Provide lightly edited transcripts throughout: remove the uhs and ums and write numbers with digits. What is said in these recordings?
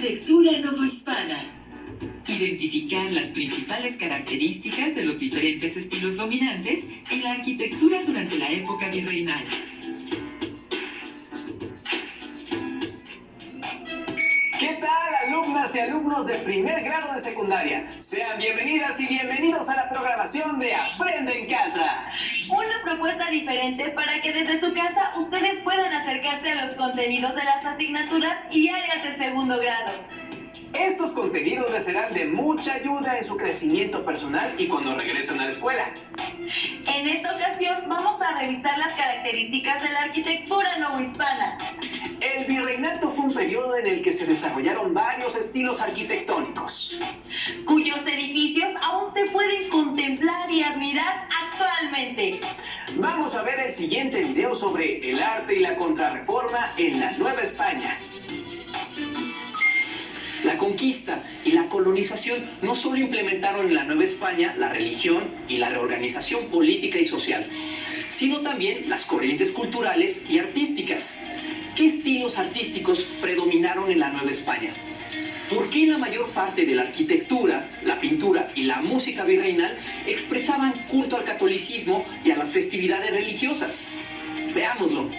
Arquitectura novohispana. Identificar las principales características de los diferentes estilos dominantes en la arquitectura durante la época virreinal. ¿Qué tal, alumnas y alumnos de primer grado de secundaria? Sean bienvenidas y bienvenidos a la programación de Aprende en Casa. Una propuesta diferente para que desde su casa ustedes puedan acercarse a los contenidos de las asignaturas y áreas de segundo grado. Estos contenidos les serán de mucha ayuda en su crecimiento personal y cuando regresen a la escuela. En esta ocasión vamos a revisar las características de la arquitectura novohispana. El virreinato fue un periodo en el que se desarrollaron varios estilos arquitectónicos, cuyos edificios aún se pueden contemplar y admirar actualmente. Vamos a ver el siguiente video sobre el arte y la contrarreforma en la Nueva España. La conquista y la colonización no solo implementaron en la Nueva España la religión y la reorganización política y social, sino también las corrientes culturales y artísticas. ¿Qué estilos artísticos predominaron en la Nueva España? ¿Por qué la mayor parte de la arquitectura, la pintura y la música virreinal expresaban culto al catolicismo y a las festividades religiosas? Veámoslo.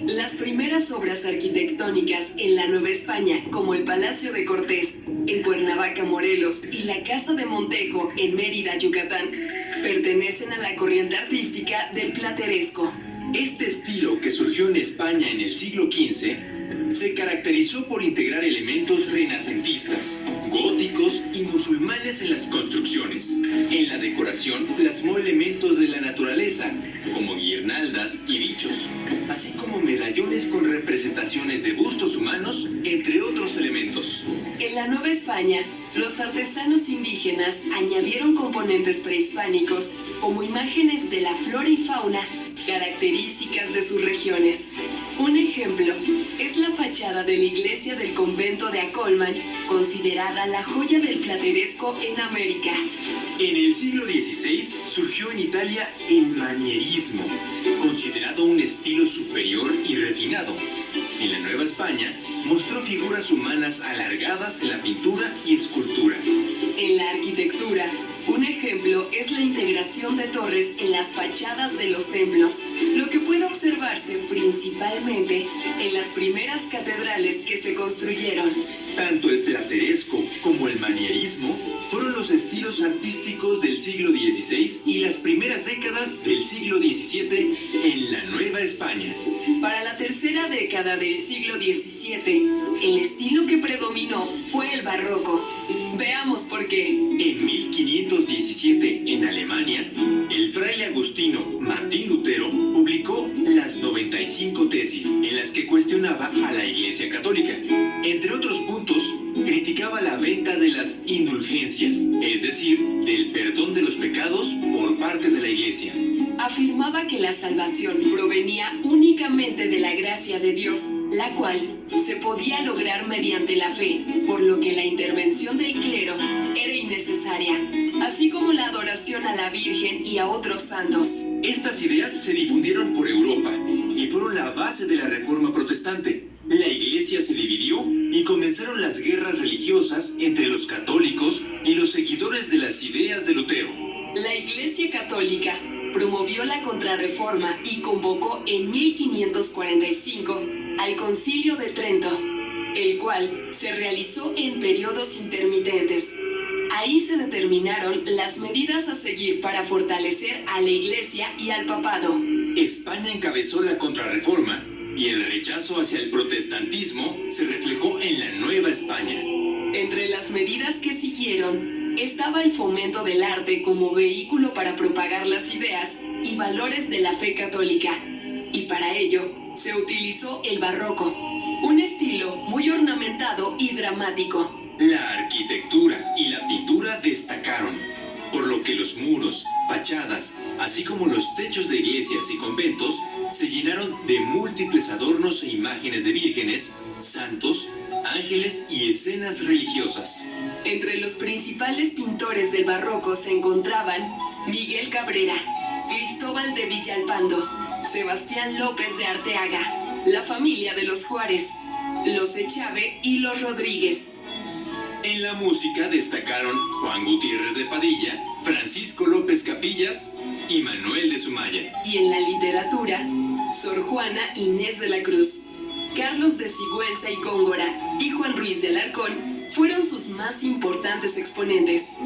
Las primeras obras arquitectónicas en la Nueva España, como el Palacio de Cortés, en Cuernavaca, Morelos, y la Casa de Montejo, en Mérida, Yucatán, pertenecen a la corriente artística del plateresco. Este estilo, que surgió en España en el siglo XV, se caracterizó por integrar elementos renacentistas, góticos y musulmanes en las construcciones. En la decoración plasmó elementos de la naturaleza, como guirnaldas y bichos, así como medallones con representaciones de bustos humanos, entre otros elementos. En la Nueva España, los artesanos indígenas añadieron componentes prehispánicos como imágenes de la flora y fauna características de sus regiones. Un ejemplo es la fachada de la iglesia del convento de Acolman, considerada la joya del plateresco en América. En el siglo XVI surgió en Italia el manierismo, considerado un estilo superior y refinado. En la Nueva España mostró figuras humanas alargadas en la pintura y escultura. En la arquitectura, un ejemplo es la integración de torres en las fachadas de los templos, lo que puede observarse principalmente en las primeras catedrales que se construyeron. Tanto el plateresco como el manierismo fueron los estilos artísticos del siglo XVI y las primeras décadas del siglo XVII en la Nueva España. Para la tercera década del siglo XVII, el estilo que predominó fue el barroco. Veamos por qué. En 1517, en Alemania, el fraile agustino Martín Lutero publicó las 95 tesis en las que cuestionaba a la Iglesia Católica. Entre otros puntos, criticaba la venta de las indulgencias, es decir, del perdón de los pecados por parte de la Iglesia. Afirmaba que la salvación provenía únicamente de la gracia de Dios, la cual se podía lograr mediante la fe, por lo que la intervención del clero era innecesaria, así como la adoración a la Virgen y a otros santos. Estas ideas se difundieron por Europa y fueron la base de la Reforma Protestante. La Iglesia se dividió y comenzaron las guerras religiosas entre los católicos y los seguidores de las ideas de Lutero. La Iglesia Católica promovió la Contrarreforma y convocó en 1545 al Concilio de Trento, el cual se realizó en periodos intermitentes. Ahí se determinaron las medidas a seguir para fortalecer a la Iglesia y al papado. España encabezó la Contrarreforma y el rechazo hacia el protestantismo se reflejó en la Nueva España. Entre las medidas que siguieron estaba el fomento del arte como vehículo para propagar las ideas y valores de la fe católica. Y para ello se utilizó el barroco, un estilo muy ornamentado y dramático. La arquitectura y la pintura destacaron, por lo que los muros, fachadas, así como los techos de iglesias y conventos se llenaron de múltiples adornos e imágenes de vírgenes, santos, ángeles y escenas religiosas. Entre los principales pintores del barroco se encontraban Miguel Cabrera, Cristóbal de Villalpando, Sebastián López de Arteaga, la familia de los Juárez, los José Chávez y los Rodríguez. En la música destacaron Juan Gutiérrez de Padilla, Francisco López Capillas y Manuel de Sumaya. Y en la literatura, Sor Juana Inés de la Cruz, Carlos de Sigüenza y Góngora y Juan Ruiz de Alarcón fueron sus más importantes exponentes.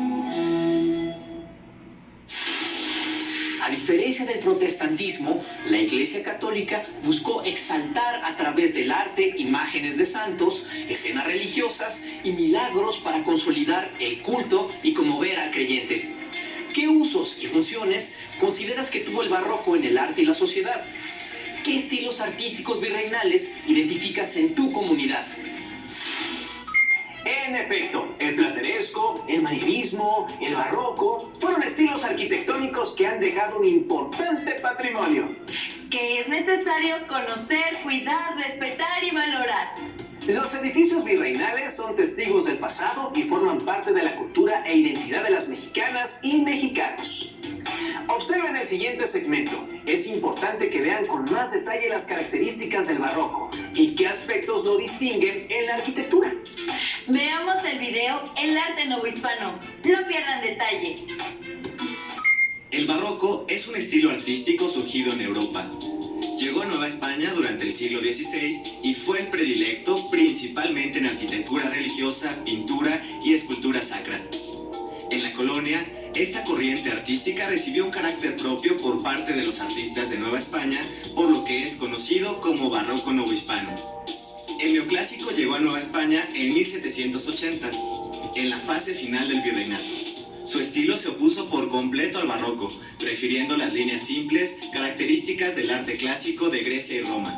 A diferencia del protestantismo, la Iglesia Católica buscó exaltar a través del arte imágenes de santos, escenas religiosas y milagros para consolidar el culto y conmover al creyente. ¿Qué usos y funciones consideras que tuvo el barroco en el arte y la sociedad? ¿Qué estilos artísticos virreinales identificas en tu comunidad? En efecto, el plateresco, el manierismo, el barroco fueron estilos arquitectónicos que han dejado un importante patrimonio. Que es necesario conocer, cuidar, respetar y valorar. Los edificios virreinales son testigos del pasado y forman parte de la cultura e identidad de las mexicanas y mexicanos. Observen el siguiente segmento. Es importante que vean con más detalle las características del barroco y qué aspectos lo distinguen en la arquitectura. Veamos el video El arte novohispano. No pierdan detalle. El barroco es un estilo artístico surgido en Europa. Llegó a Nueva España durante el siglo XVI y fue el predilecto principalmente en arquitectura religiosa, pintura y escultura sacra. En la colonia, esta corriente artística recibió un carácter propio por parte de los artistas de Nueva España, por lo que es conocido como barroco novohispano. El neoclásico llegó a Nueva España en 1780, en la fase final del virreinato. Su estilo se opuso por completo al barroco, prefiriendo las líneas simples, características del arte clásico de Grecia y Roma.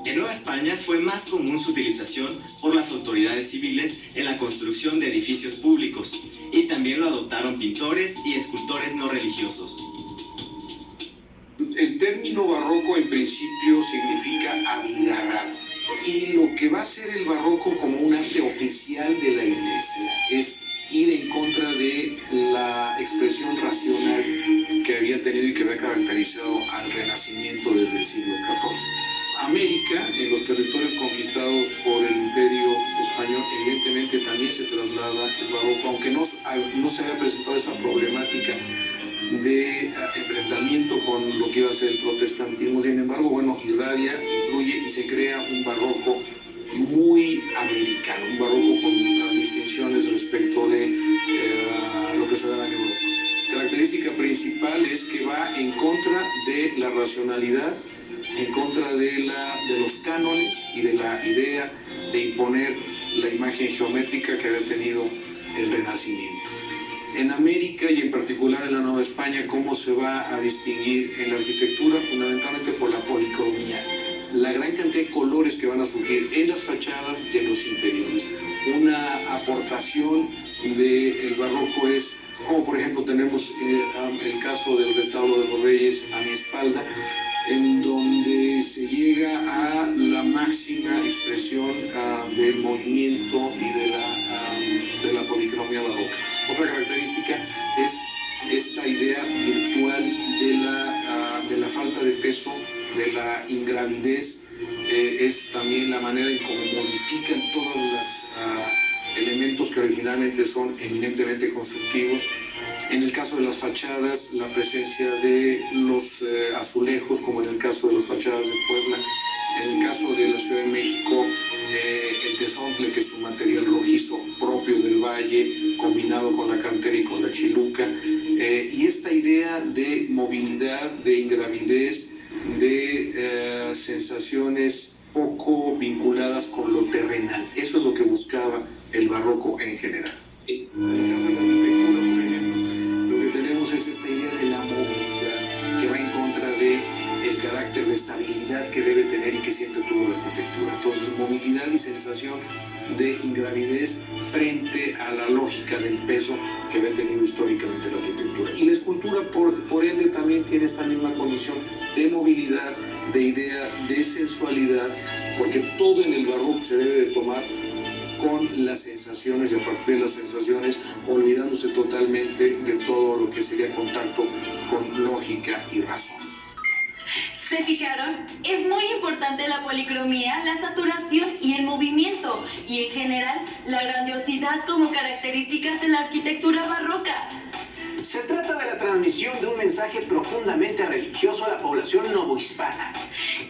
En Nueva España fue más común su utilización por las autoridades civiles en la construcción de edificios públicos, y también lo adoptaron pintores y escultores no religiosos. El término barroco en principio significa abigarrado, y lo que va a ser el barroco como un arte oficial de la Iglesia es ir en contra de la expresión racional que había tenido y que había caracterizado al Renacimiento desde el siglo XIV. América, en los territorios conquistados por el Imperio Español, evidentemente también se traslada el barroco, aunque no se había presentado esa problemática de enfrentamiento con lo que iba a ser el protestantismo. Sin embargo, bueno, irradia, influye y se crea un barroco muy americano, un barroco con distinciones respecto de lo que se da en Europa. Característica principal es que va en contra de la racionalidad, en contra de los cánones y de la idea de imponer la imagen geométrica que había tenido el Renacimiento. En América y en particular en la Nueva España, ¿cómo se va a distinguir en la arquitectura? Fundamentalmente por la policromía, la gran cantidad de colores que van a surgir en las fachadas y en los interiores. Una aportación del barroco es, como por ejemplo tenemos el caso del retablo de los Reyes a mi espalda, en donde se llega a la máxima expresión del movimiento y de la policromía barroca. Otra característica es esta idea virtual de la falta de peso, de la ingravidez, es también la manera en cómo modifican todos los elementos que originalmente son eminentemente constructivos. En el caso de las fachadas, la presencia de los azulejos, como en el caso de las fachadas de Puebla. En el caso de la Ciudad de México, el tezontle, que es un material rojizo propio del valle, combinado con la cantera y con la chiluca. Y esta idea de movilidad, de ingravidez, de sensaciones poco vinculadas con lo terrenal. Eso es lo que buscaba el barroco en general. En el caso de la arquitectura, por ejemplo, lo que tenemos es esta idea de la movilidad, que va en contra del carácter de estabilidad que debe tener y que siempre tuvo la arquitectura. Entonces, movilidad y sensación de ingravidez frente a la lógica del peso que había tenido históricamente la arquitectura. Y la escultura, por ende, también tiene esta misma condición de movilidad, de idea de sensualidad, porque todo en el barroco se debe de tomar con las sensaciones, y a partir de las sensaciones olvidándose totalmente de todo lo que sería contacto con lógica y razón. ¿Se fijaron? Es muy importante la policromía, la saturación y el movimiento movimiento y en general la grandiosidad como características de la arquitectura barroca. Se trata de la transmisión de un mensaje profundamente religioso a la población novohispana.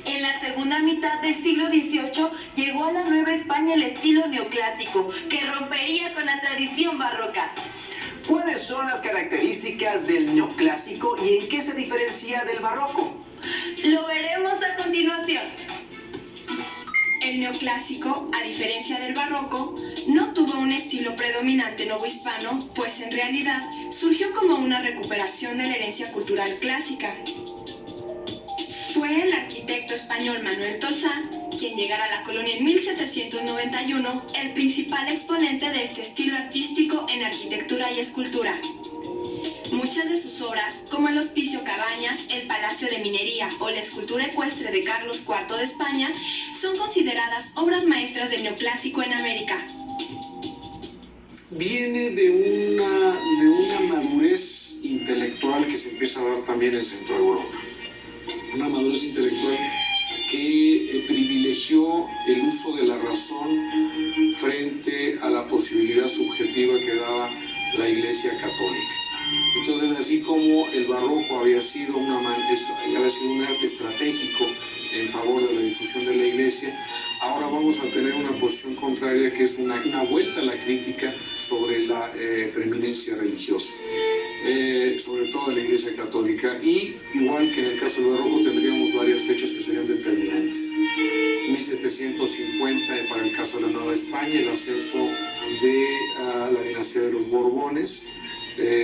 En la segunda mitad del siglo XVIII llegó a la Nueva España el estilo neoclásico, que rompería con la tradición barroca. ¿Cuáles son las características del neoclásico y en qué se diferencia del barroco? Lo veremos a continuación. El neoclásico, a diferencia del barroco, no tuvo un estilo predominante novohispano, pues en realidad surgió como una recuperación de la herencia cultural clásica. Fue el arquitecto español Manuel Tolsán quien llegara a la colonia en 1791, el principal exponente de este estilo artístico en arquitectura y escultura. Muchas de sus obras, como el Hospicio Cabañas, el Palacio de Minería o la escultura ecuestre de Carlos IV de España, son consideradas obras maestras del neoclásico en América. Viene de una madurez intelectual que se empieza a dar también en Centro Europa. Una madurez intelectual que privilegió el uso de la razón frente a la posibilidad subjetiva que daba la Iglesia Católica. Entonces, así como el barroco había sido un arte estratégico en favor de la difusión de la Iglesia, ahora vamos a tener una posición contraria, que es una vuelta a la crítica sobre la preeminencia religiosa, sobre todo de la Iglesia Católica. Y igual que en el caso del barroco, tendríamos varias fechas que serían determinantes. 1750 para el caso de la Nueva España, el ascenso de la dinastía de los Borbones,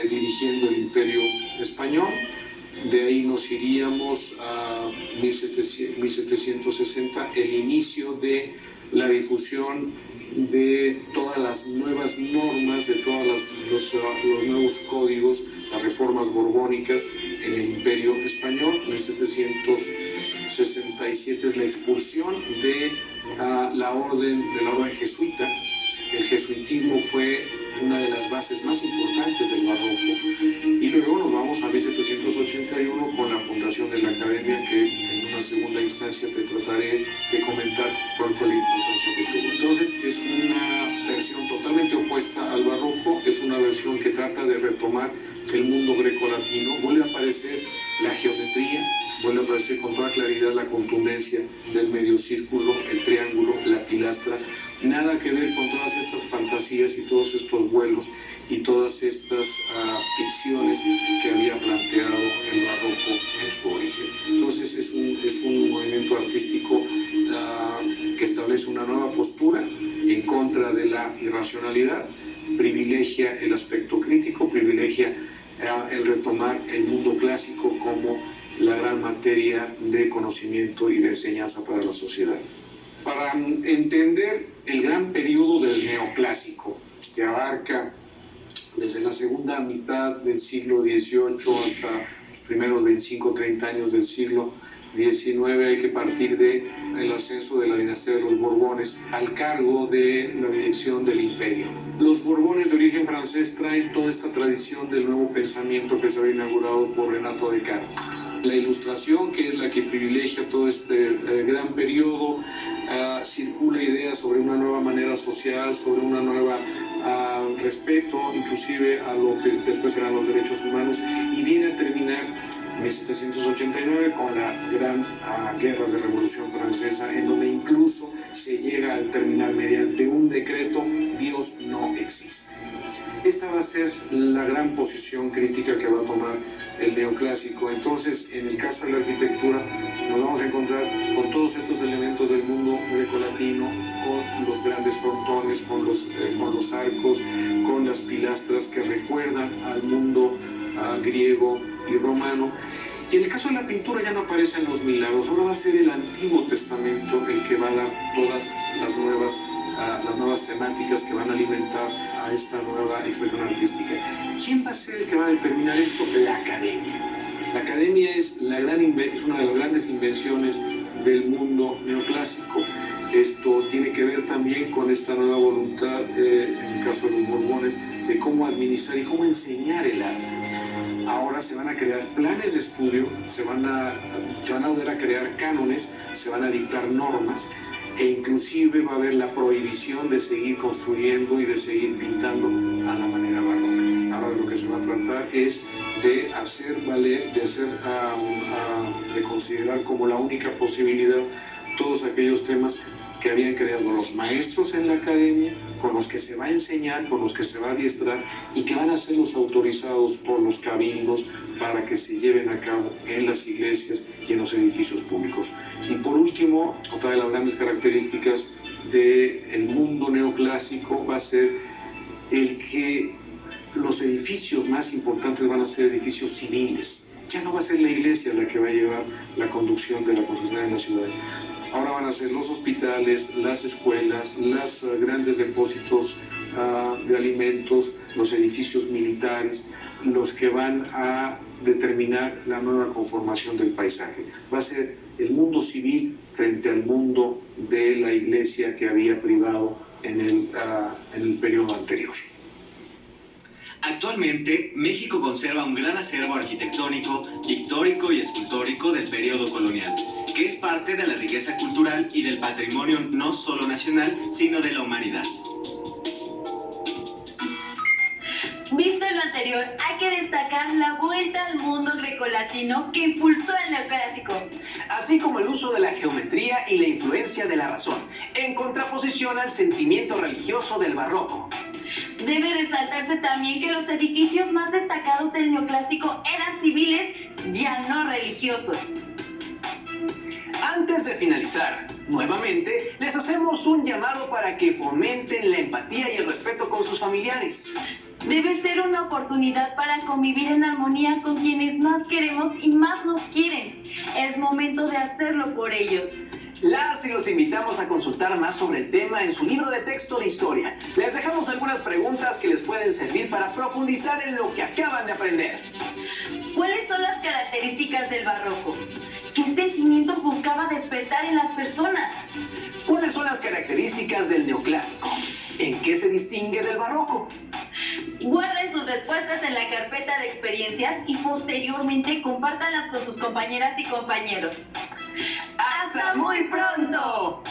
dirigiendo el Imperio Español. De ahí nos iríamos a 1760, el inicio de la difusión de todas las nuevas normas, de todos los nuevos códigos, las reformas borbónicas en el Imperio Español. 1767 es la expulsión de la orden jesuita. El jesuitismo fue una de las bases más importantes del barroco. Y luego nos vamos a 1781 con la fundación de la Academia, que en una segunda instancia te trataré de comentar cuál fue la importancia que tuvo. Entonces, es una versión totalmente opuesta al barroco, es una versión que trata de retomar el mundo grecolatino. Vuelve a aparecer la geometría, vuelve a aparecer con toda claridad la contundencia del medio círculo, el triángulo, la pilastra. Nada que ver con todas estas fantasías y todos estos vuelos y todas estas ficciones que había planteado el barroco en su origen. Entonces es un movimiento artístico que establece una nueva postura en contra de la irracionalidad, privilegia el aspecto crítico, privilegia el retomar el mundo clásico como la gran materia de conocimiento y de enseñanza para la sociedad. Para entender el gran periodo del neoclásico, que abarca desde la segunda mitad del siglo XVIII hasta los primeros 25-30 años del siglo XIX, hay que partir del ascenso de la dinastía de los Borbones al cargo de la dirección del imperio. Los Borbones, de origen francés, traen toda esta tradición del nuevo pensamiento que se había inaugurado por Renato Descartes. La Ilustración, que es la que privilegia todo este gran periodo, circula ideas sobre una nueva manera social, sobre una nueva respeto inclusive a lo que después serán los derechos humanos, y viene a terminar 1789 con la gran guerra de Revolución Francesa, en donde incluso se llega a determinar mediante un decreto: Dios no existe. Esta va a ser la gran posición crítica que va a tomar el neoclásico. Entonces, en el caso de la arquitectura, nos vamos a encontrar con todos estos elementos del mundo grecolatino, con los grandes frontones, con los arcos, con las pilastras que recuerdan al mundo griego y romano. Y en el caso de la pintura ya no aparecen los milagros, ahora va a ser el Antiguo Testamento el que va a dar todas las nuevas temáticas que van a alimentar a esta nueva expresión artística. ¿Quién va a ser el que va a determinar esto? La Academia. La Academia es una de las grandes invenciones del mundo neoclásico. Esto tiene que ver también con esta nueva voluntad, en el caso de los Borbones, de cómo administrar y cómo enseñar el arte. Ahora se van a crear planes de estudio, se van a volver a crear cánones, se van a dictar normas, e inclusive va a haber la prohibición de seguir construyendo y de seguir pintando a la manera barroca. Ahora de lo que se va a tratar es de hacer valer, de considerar como la única posibilidad todos aquellos temas que habían creado los maestros en la academia, con los que se va a enseñar, con los que se va a adiestrar y que van a ser los autorizados por los cabildos para que se lleven a cabo en las iglesias y en los edificios públicos. Y por último, otra de las grandes características del mundo neoclásico va a ser el que los edificios más importantes van a ser edificios civiles. Ya no va a ser la iglesia la que va a llevar la conducción de la construcción en la ciudad. Ahora van a ser los hospitales, las escuelas, los grandes depósitos de alimentos, los edificios militares, los que van a determinar la nueva conformación del paisaje. Va a ser el mundo civil frente al mundo de la iglesia que había privado en el periodo anterior. Actualmente, México conserva un gran acervo arquitectónico, pictórico y escultórico del periodo colonial, que es parte de la riqueza cultural y del patrimonio no solo nacional, sino de la humanidad. Visto lo anterior, hay que destacar la vuelta al mundo grecolatino que impulsó el neoclásico, así como el uso de la geometría y la influencia de la razón, en contraposición al sentimiento religioso del barroco. Debe resaltarse también que los edificios más destacados del neoclásico eran civiles, ya no religiosos. Antes de finalizar, nuevamente les hacemos un llamado para que fomenten la empatía y el respeto con sus familiares. Debe ser una oportunidad para convivir en armonía con quienes más queremos y más nos quieren. Es momento de hacerlo por ellos. Las y los invitamos a consultar más sobre el tema en su libro de texto de historia. Les dejamos algunas preguntas que les pueden servir para profundizar en lo que acaban de aprender. ¿Cuáles son las características del barroco? ¿Qué sentimientos buscaba despertar en las personas? ¿Cuáles son las características del neoclásico? ¿En qué se distingue del barroco? Guarden sus respuestas en la carpeta de experiencias y posteriormente compártanlas con sus compañeras y compañeros. ¡Hasta muy pronto!